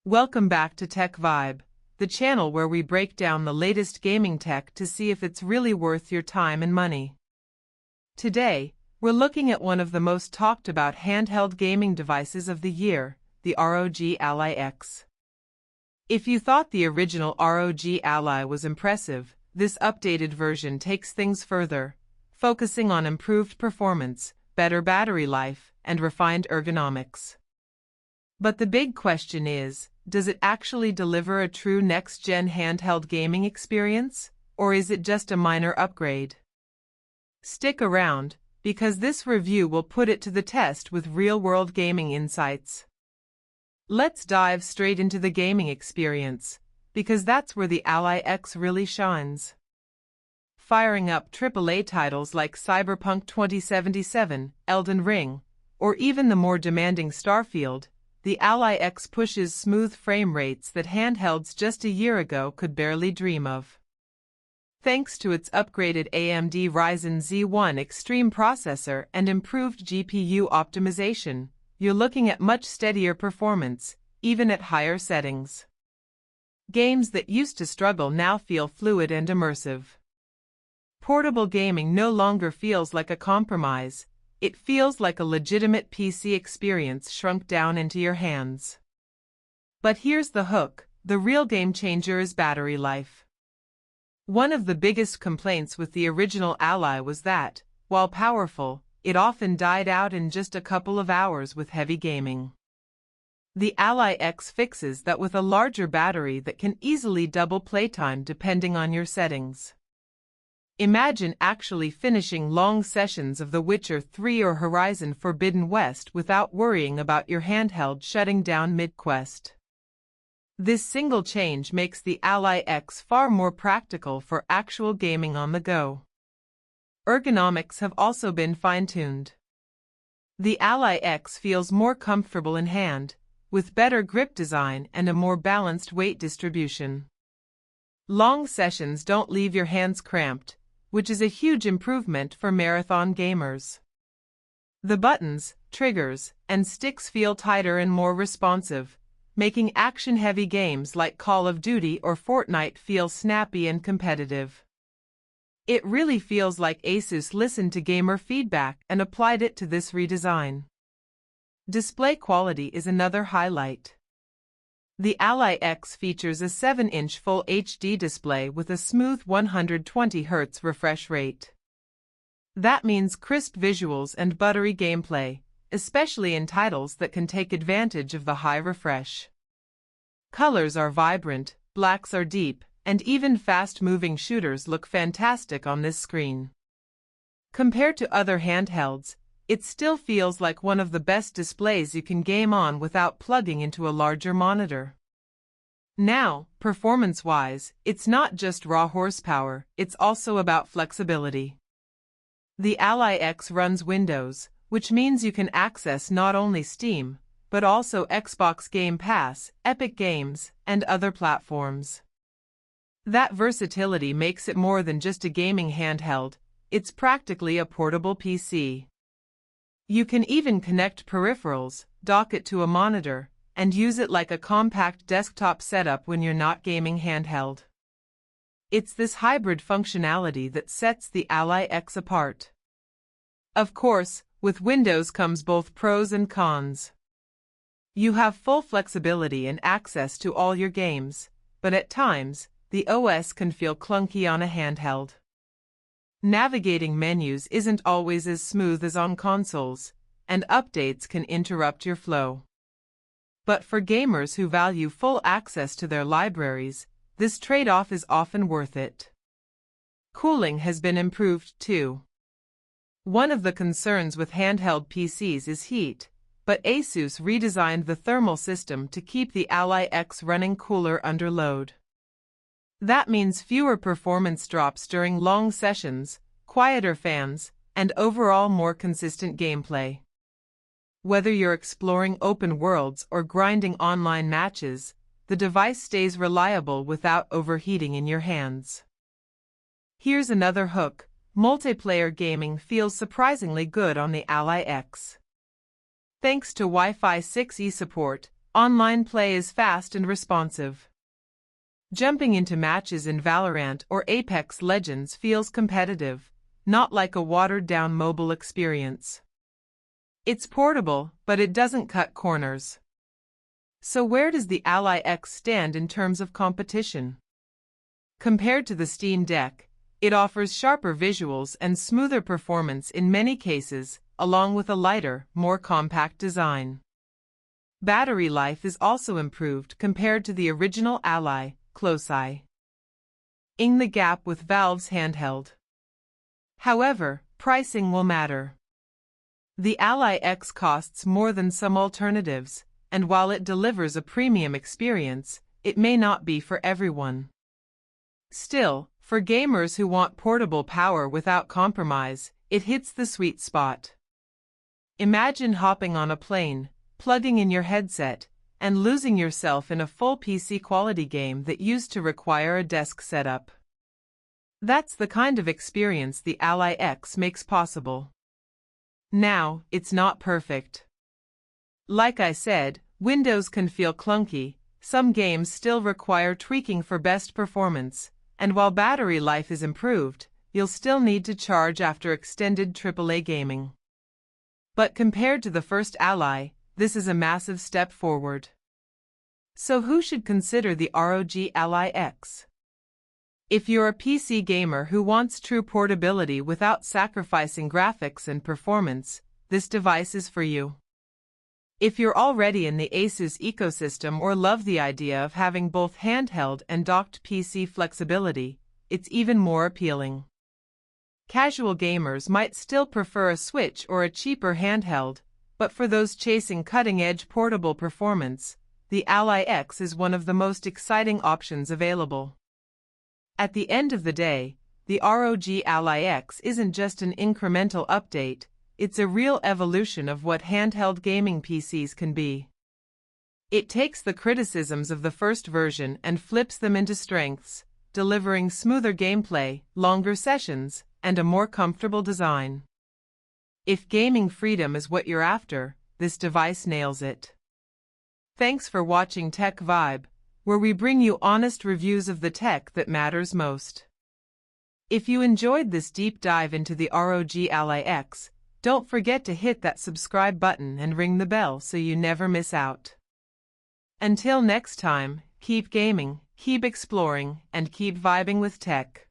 Welcome back to Tech Vibe, the channel where we break down the latest gaming tech to see if it's really worth your time and money. Today, we're looking at one of the most talked about handheld gaming devices of the year, the ROG Ally X. If you thought the original ROG Ally was impressive, this updated version takes things further, focusing on improved performance, better battery life, and refined ergonomics. But the big question is, does it actually deliver a true next-gen handheld gaming experience, or is it just a minor upgrade? Stick around, because this review will put it to the test with real-world gaming insights. Let's dive straight into the gaming experience, because that's where the Ally X really shines. Firing up AAA titles like Cyberpunk 2077, Elden Ring, or even the more demanding Starfield, the Ally X pushes smooth frame rates that handhelds just a year ago could barely dream of. Thanks to its upgraded AMD Ryzen Z1 Extreme processor and improved GPU optimization, you're looking at much steadier performance, even at higher settings. Games that used to struggle now feel fluid and immersive. Portable gaming no longer feels like a compromise. It feels like a legitimate PC experience shrunk down into your hands. But here's the hook, the real game changer is battery life. One of the biggest complaints with the original Ally was that, while powerful, it often died out in just a couple of hours with heavy gaming. The Ally X fixes that with a larger battery that can easily double playtime depending on your settings. Imagine actually finishing long sessions of The Witcher 3 or Horizon Forbidden West without worrying about your handheld shutting down mid-quest. This single change makes the Ally X far more practical for actual gaming on the go. Ergonomics have also been fine-tuned. The Ally X feels more comfortable in hand, with better grip design and a more balanced weight distribution. Long sessions don't leave your hands cramped, which is a huge improvement for marathon gamers. The buttons, triggers, and sticks feel tighter and more responsive, making action-heavy games like Call of Duty or Fortnite feel snappy and competitive. It really feels like Asus listened to gamer feedback and applied it to this redesign. Display quality is another highlight. The Ally X features a 7-inch Full HD display with a smooth 120Hz refresh rate. That means crisp visuals and buttery gameplay, especially in titles that can take advantage of the high refresh. Colors are vibrant, blacks are deep, and even fast-moving shooters look fantastic on this screen. Compared to other handhelds, it still feels like one of the best displays you can game on without plugging into a larger monitor. Now, performance-wise, it's not just raw horsepower, it's also about flexibility. The Ally X runs Windows, which means you can access not only Steam, but also Xbox Game Pass, Epic Games, and other platforms. That versatility makes it more than just a gaming handheld, it's practically a portable PC. You can even connect peripherals, dock it to a monitor, and use it like a compact desktop setup when you're not gaming handheld. It's this hybrid functionality that sets the Ally X apart. Of course, with Windows comes both pros and cons. You have full flexibility and access to all your games, but at times, the OS can feel clunky on a handheld. Navigating menus isn't always as smooth as on consoles, and updates can interrupt your flow. But for gamers who value full access to their libraries, this trade-off is often worth it. Cooling has been improved too. One of the concerns with handheld PCs is heat, but Asus redesigned the thermal system to keep the Ally X running cooler under load. That means fewer performance drops during long sessions, quieter fans, and overall more consistent gameplay. Whether you're exploring open worlds or grinding online matches, the device stays reliable without overheating in your hands. Here's another hook, multiplayer gaming feels surprisingly good on the Ally X. Thanks to Wi-Fi 6E support, Online play is fast and responsive. Jumping into matches in Valorant or Apex Legends feels competitive, not like a watered-down mobile experience. It's portable, but it doesn't cut corners. So where does the Ally X stand in terms of competition? Compared to the Steam Deck, it offers sharper visuals and smoother performance in many cases, along with a lighter, more compact design. Battery life is also improved compared to the original Ally, closing the gap with Valve's Handheld. However, pricing will matter. The Ally X costs more than some alternatives, and while it delivers a premium experience, it may not be for everyone. Still, for gamers who want portable power without compromise, it hits the sweet spot. Imagine hopping on a plane, plugging in your headset, and losing yourself in a full PC quality game that used to require a desk setup. That's the kind of experience the Ally X makes possible. Now, it's not perfect. Like I said, Windows can feel clunky, some games still require tweaking for best performance, and while battery life is improved, you'll still need to charge after extended AAA gaming. But compared to the first Ally, this is a massive step forward. So who should consider the ROG Ally X? If you're a PC gamer who wants true portability without sacrificing graphics and performance, this device is for you. If you're already in the Asus ecosystem or love the idea of having both handheld and docked PC flexibility, it's even more appealing. Casual gamers might still prefer a Switch or a cheaper handheld, but for those chasing cutting-edge portable performance, the Ally X is one of the most exciting options available. At the end of the day, the ROG Ally X isn't just an incremental update, it's a real evolution of what handheld gaming PCs can be. It takes the criticisms of the first version and flips them into strengths, delivering smoother gameplay, longer sessions, and a more comfortable design. If gaming freedom is what you're after, this device nails it. Thanks for watching Tech Vibe, where we bring you honest reviews of the tech that matters most. If you enjoyed this deep dive into the ROG Ally X, don't forget to hit that subscribe button and ring the bell so you never miss out. Until next time, keep gaming, keep exploring, and keep vibing with tech.